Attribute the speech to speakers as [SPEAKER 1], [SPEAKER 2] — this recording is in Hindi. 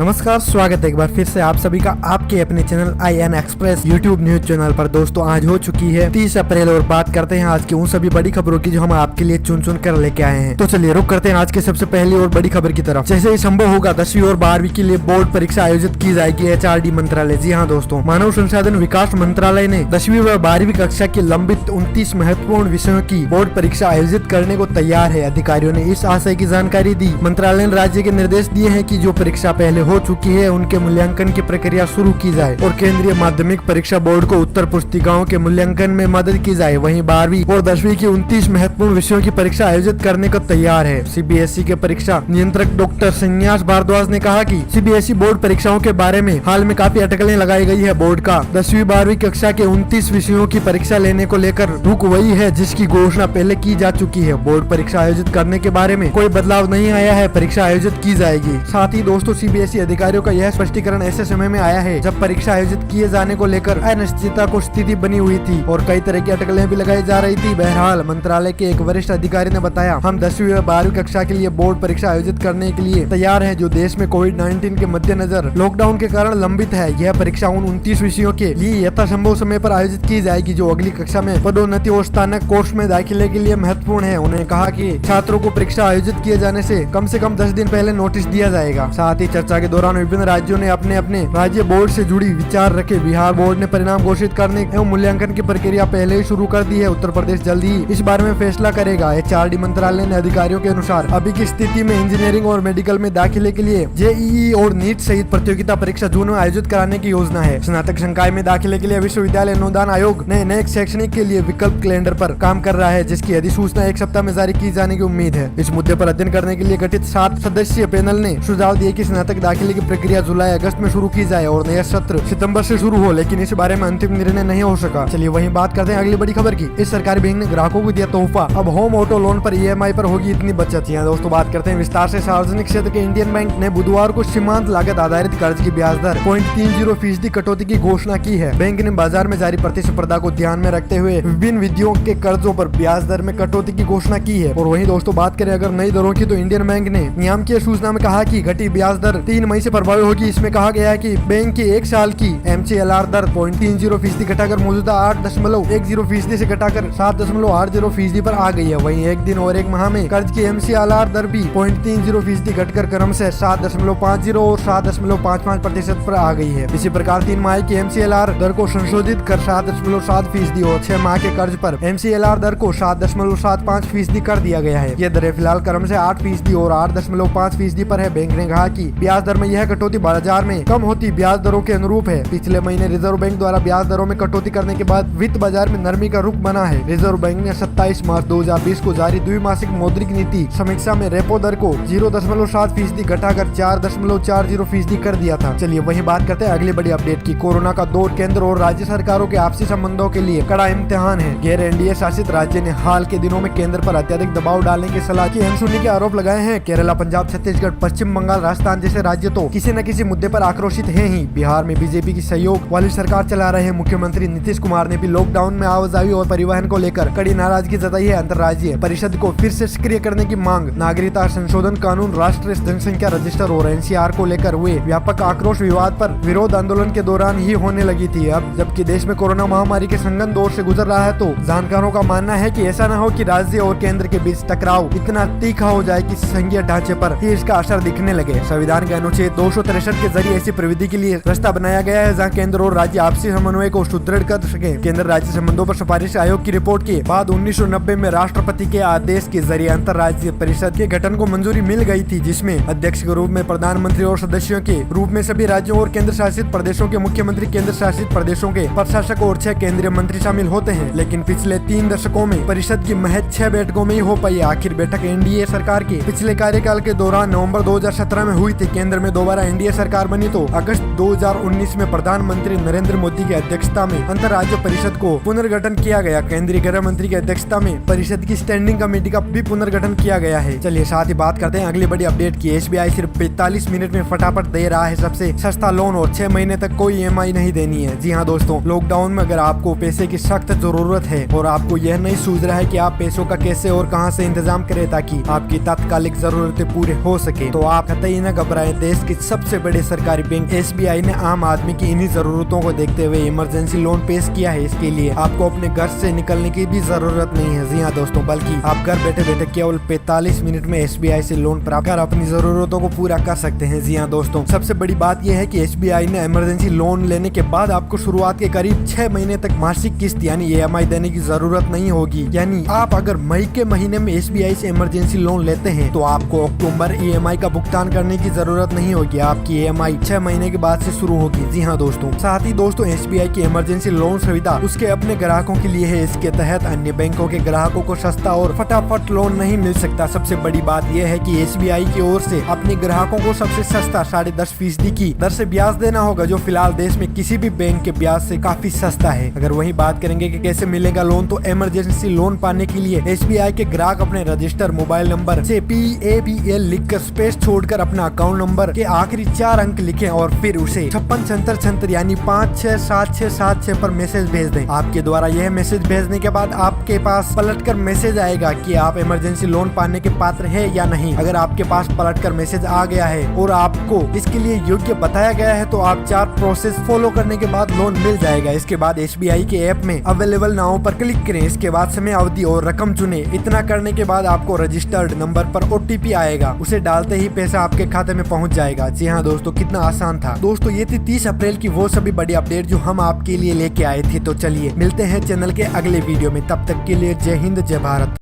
[SPEAKER 1] नमस्कार, स्वागत है एक बार फिर से आप सभी का आपके अपने channel IN express YouTube news channel पर। दोस्तों आज हो चुकी है 30 अप्रैल और बात करते हैं आज की उन सभी बड़ी खबरों की जो हम आपके लिए चुन चुन कर लेके आए हैं। तो चलिए रुक करते हैं आज के सबसे पहली और बड़ी खबर की तरफ। जैसे ही संभव होगा 10वीं और 12वीं के लिए बोर्ड परीक्षा आयोजित की जाएगी HRD मंत्रालय। जी हाँ दोस्तों, मानव संसाधन विकास मंत्रालय ने 10वीं व 12वीं कक्षा की लंबित 29 महत्वपूर्ण विषयों की बोर्ड परीक्षा आयोजित करने को तैयार है। अधिकारियों ने इस आशय की जानकारी दी। मंत्रालय ने राज्य के निर्देश दिए हैं कि जो परीक्षा पहले हो चुकी है उनके मूल्यांकन की प्रक्रिया शुरू की जाए और केंद्रीय माध्यमिक परीक्षा बोर्ड को उत्तर पुस्तिकाओं के मूल्यांकन में मदद की जाए। वहीं 12वीं और 10वीं की 29 महत्वपूर्ण विषयों की परीक्षा आयोजित करने को तैयार है। CBSE के परीक्षा नियंत्रक डॉक्टर संन्यास भारद्वाज ने कहा कि CBSE बोर्ड परीक्षाओं के बारे में हाल में काफी अटकलें लगाई गई है। बोर्ड का 10वीं 12वीं कक्षा के 29 विषयों की परीक्षा लेने को लेकर रुक वही है जिसकी घोषणा पहले की जा चुकी है। बोर्ड परीक्षा आयोजित करने के बारे में कोई बदलाव नहीं आया है, परीक्षा आयोजित की जाएगी। साथ ही दोस्तों CBSE अधिकारियों का यह स्पष्टीकरण ऐसे समय में आया है जब परीक्षा आयोजित किए जाने को लेकर अनिश्चितता को स्थिति बनी हुई थी और कई तरह की अटकलें भी लगाई जा रही थी। बहरहाल मंत्रालय के एक वरिष्ठ अधिकारी ने बताया, हम 10वीं व 12वीं कक्षा के लिए बोर्ड परीक्षा आयोजित करने के लिए तैयार हैं जो देश में कोविड-19 के मद्देनजर लॉकडाउन के कारण लंबित है। यह परीक्षा उन 29 विषयों के लिए यथासंभव समय पर आयोजित की जाएगी जो अगली कक्षा में पदोन्नति और स्नातक कोर्स में दाखिले के लिए महत्वपूर्ण है। उन्होंने कहा कि छात्रों को परीक्षा आयोजित किए जाने से कम 10 दिन पहले नोटिस दिया जाएगा। साथ ही चर्चा के दौरान विभिन्न राज्यों ने अपने अपने राज्य बोर्ड से जुड़ी विचार रखे। बिहार बोर्ड ने परिणाम घोषित करने एवं मूल्यांकन की प्रक्रिया पहले ही शुरू कर दी है। उत्तर प्रदेश जल्द ही इस बारे में फैसला करेगा। HRD मंत्रालय ने अधिकारियों के अनुसार अभी की स्थिति में इंजीनियरिंग और मेडिकल में दाखिले के लिए JEE और नीट सहित प्रतियोगिता परीक्षा जून में आयोजित कराने की योजना है। स्नातक संकाय में दाखिले के लिए विश्वविद्यालय अनुदान आयोग नए शैक्षणिक के लिए विकल्प कैलेंडर पर काम कर रहा है जिसकी अधिसूचना एक सप्ताह में जारी की जाने की उम्मीद है। इस मुद्दे पर अध्ययन करने के लिए गठित 7 सदस्यीय पैनल ने सुझाव दिए कि स्नातक दाखिले की प्रक्रिया जुलाई अगस्त में शुरू की जाए और नया सत्र सितंबर से शुरू हो, लेकिन इस बारे में अंतिम निर्णय नहीं हो सका। चलिए वहीं बात करते हैं अगली बड़ी खबर की। इस सरकारी बैंक ने ग्राहकों को दिया तोहफा, अब होम ऑटो लोन पर EMI पर होगी इतनी बचत। यहाँ दोस्तों बात करते हैं विस्तार से। सार्वजनिक क्षेत्र के इंडियन बैंक ने बुधवार को सीमांत लागत आधारित कर्ज की ब्याज दर 0.30% कटौती की घोषणा की है। बैंक ने बाजार में जारी प्रतिस्पर्धा को ध्यान में रखते हुए विभिन्न विधियों के कर्जों पर ब्याज दर में कटौती की घोषणा की है। और वहीं दोस्तों बात करें अगर नई दरों की तो इंडियन बैंक ने नियामकीय सूचना में कहा कि घटी ब्याज दर 3 मई से प्रभावी होगी। इसमें कहा गया है कि बैंक की 1 साल की MCLR दर 0.30% घटाकर मौजूदा 8.10% से घटाकर 7.80% पर आ गई है। वहीं एक दिन और एक माह में कर्ज की MCLR दर भी 0.30% घटकर क्रमशः 7.50 और 7.55% पर आ गई है। इसी प्रकार 3 माह की MCLR दर को संशोधित कर 7.7% और 6 माह के कर्ज पर MCLR दर को 7.75% कर दिया गया है। ये दरें फिलहाल क्रमशः 8% और 8.5% पर है। बैंक ने कहा कि ब्याज दर में यह कटौती बाजार में कम होती ब्याज दरों के अनुरूप है। पिछले महीने रिजर्व बैंक द्वारा ब्याज दरों में कटौती करने के बाद वित्त बाजार में नरमी का रुख बना है। रिजर्व बैंक ने 27 मार्च 2020 को जारी द्विमासिक मौद्रिक नीति समीक्षा में रेपो दर को 0.7% घटाकर 4.40% कर दिया था। चलिए वहीं बात करते हैं अगली बड़ी अपडेट की। कोरोना का दौर केंद्र और राज्य सरकारों के आपसी संबंधों के लिए कड़ा इम्तिहान है। गैर NDA शासित राज्य ने हाल के दिनों में केंद्र पर अत्यधिक दबाव डालने की सलाह की अनसुनी के आरोप लगाए हैं। केरला, पंजाब, छत्तीसगढ़, पश्चिम बंगाल, राजस्थान जैसे राज्य तो किसी न किसी मुद्दे पर आक्रोशित हैं ही। बिहार में बीजेपी की सहयोग वाली सरकार चला रहे हैं। मुख्यमंत्री नीतीश कुमार ने भी लॉकडाउन में आवाजाही और परिवहन को लेकर कड़ी नाराजगी जताई है। अंतर्राज्यीय परिषद को फिर से सक्रिय करने की मांग, नागरिकता संशोधन कानून, राष्ट्रीय जनसंख्या रजिस्टर और NCR को लेकर हुए व्यापक आक्रोश विवाद पर विरोध आंदोलन के दौरान ही होने लगी थी। अब जबकि देश में कोरोना महामारी के संगन दौर से गुजर रहा है तो जानकारों का मानना है कि ऐसा न हो कि राज्य और केंद्र के बीच टकराव इतना तीखा हो जाए कि संघीय ढांचे पर ही इसका असर दिखने लगे। संविधान के अनुच्छेद 263 के जरिए ऐसी प्रविधि के लिए रास्ता बनाया गया है जहां केंद्र और राज्य आपसी समन्वय को सुदृढ़ कर सके। केंद्र राज्य संबंधों पर सिफारिश आयोग की रिपोर्ट के बाद 1990 में राष्ट्रपति के आदेश के जरिए अंतर्राज्यीय परिषद के गठन को मंजूरी मिल गई थी जिसमें अध्यक्ष के रूप में प्रधानमंत्री और सदस्यों के रूप में सभी राज्यों और केंद्र शासित प्रदेशों के मुख्यमंत्री, केंद्र शासित प्रदेशों के प्रशासक और 6 केंद्रीय मंत्री शामिल होते हैं। लेकिन पिछले 3 दशकों में परिषद की महज 6 बैठकों में ही हो पाई। आखिर बैठक NDA सरकार के पिछले कार्यकाल के दौरान नवंबर 2017 में हुई थी। केंद्र में दोबारा NDA सरकार बनी तो अगस्त 2019 में प्रधानमंत्री नरेंद्र मोदी की अध्यक्षता में अंतर्राज्य परिषद को पुनर्गठन किया गया। केंद्रीय गृह मंत्री की अध्यक्षता में परिषद की स्टैंडिंग कमेटी का भी पुनर्गठन किया गया है। चलिए साथ ही बात करते हैं अगली बड़ी अपडेट की। SBI सिर्फ 45 मिनट में फटाफट दे रहा है सबसे सस्ता लोन और 6 महीने तक कोई EMI नहीं देनी है। जी हाँ दोस्तों, लॉकडाउन में अगर आपको पैसे की सख्त जरूरत है और आपको यह नहीं सूझ रहा है कि आप पैसों का कैसे और कहां से इंतजाम करें ताकि आपकी तात्कालिक जरूरतें पूरी हो सके, तो आप कतई न घबराएं, देश के सबसे बड़े सरकारी बैंक SBI ने आम आदमी की इन्हीं जरूरतों को देखते हुए इमरजेंसी लोन पेश किया है। इसके लिए आपको अपने घर से निकलने की भी जरूरत नहीं है। जी हाँ दोस्तों, बल्कि आप घर बैठे बैठे केवल 45 मिनट में SBI से लोन प्राप्त कर अपनी जरूरतों को पूरा कर सकते हैं। जी हाँ दोस्तों, सबसे बड़ी बात यह है कि SBI ने इमरजेंसी लोन लेने के बाद आपको शुरुआत के करीब 6 महीने तक मासिक किस्त यानी EMI देने की जरूरत नहीं होगी। यानी आप अगर मई के महीने में SBI से इमरजेंसी लोन लेते हैं तो आपको अक्टूबर EMI का भुगतान करने की जरूरत नहीं होगी। आपकी EMI 6 महीने के बाद से शुरू होगी। जी हाँ दोस्तों, साथ ही दोस्तों SBI की इमरजेंसी लोन सुविधा उसके अपने ग्राहकों के लिए है। इसके तहत अन्य बैंकों के ग्राहकों को सस्ता और फटाफट लोन नहीं मिल सकता। सबसे बड़ी बात यह है कि SBI की ओर से अपने ग्राहकों को सबसे सस्ता 10.5% की दर से ब्याज देना होगा, जो फिलहाल देश में किसी भी बैंक के ब्याज से काफी सस्ता है। अगर वही बात करेंगे कि कैसे मिलेगा लोन, तो इमरजेंसी लोन पाने के लिए SBI के ग्राहक अपने रजिस्टर मोबाइल नंबर से PABL लिखकर स्पेस छोड़कर अपना अकाउंट नंबर के आखिरी 4 अंक लिखें और फिर उसे 56 यानी 567676 पर मैसेज भेज दें। आपके द्वारा यह मैसेज भेजने के बाद आपके पास पलटकर मैसेज आएगा कि आप इमरजेंसी लोन पाने के पात्र हैं या नहीं। अगर आपके पास पलटकर मैसेज आ गया है और आपको इसके लिए योग्य बताया गया है तो आप 4 प्रोसेस फॉलो करने के बाद लोन मिल जाएगा। इसके बाद SBI के ऐप में अवेलेबल नाउ पर क्लिक करें। इसके बाद समय अवधि और रकम चुने। इतना करने के बाद आपको रजिस्टर्ड नंबर पर OTP आएगा। उसे डालते ही पैसा आपके खाते में पहुंच जाएगा। जी हाँ दोस्तों, कितना आसान था। दोस्तों ये थी 30 अप्रैल की वो सभी बड़ी अपडेट जो हम आपके लिए लेके आए थे। तो चलिए मिलते हैं चैनल के अगले वीडियो में। तब तक के लिए जय हिंद, जय भारत।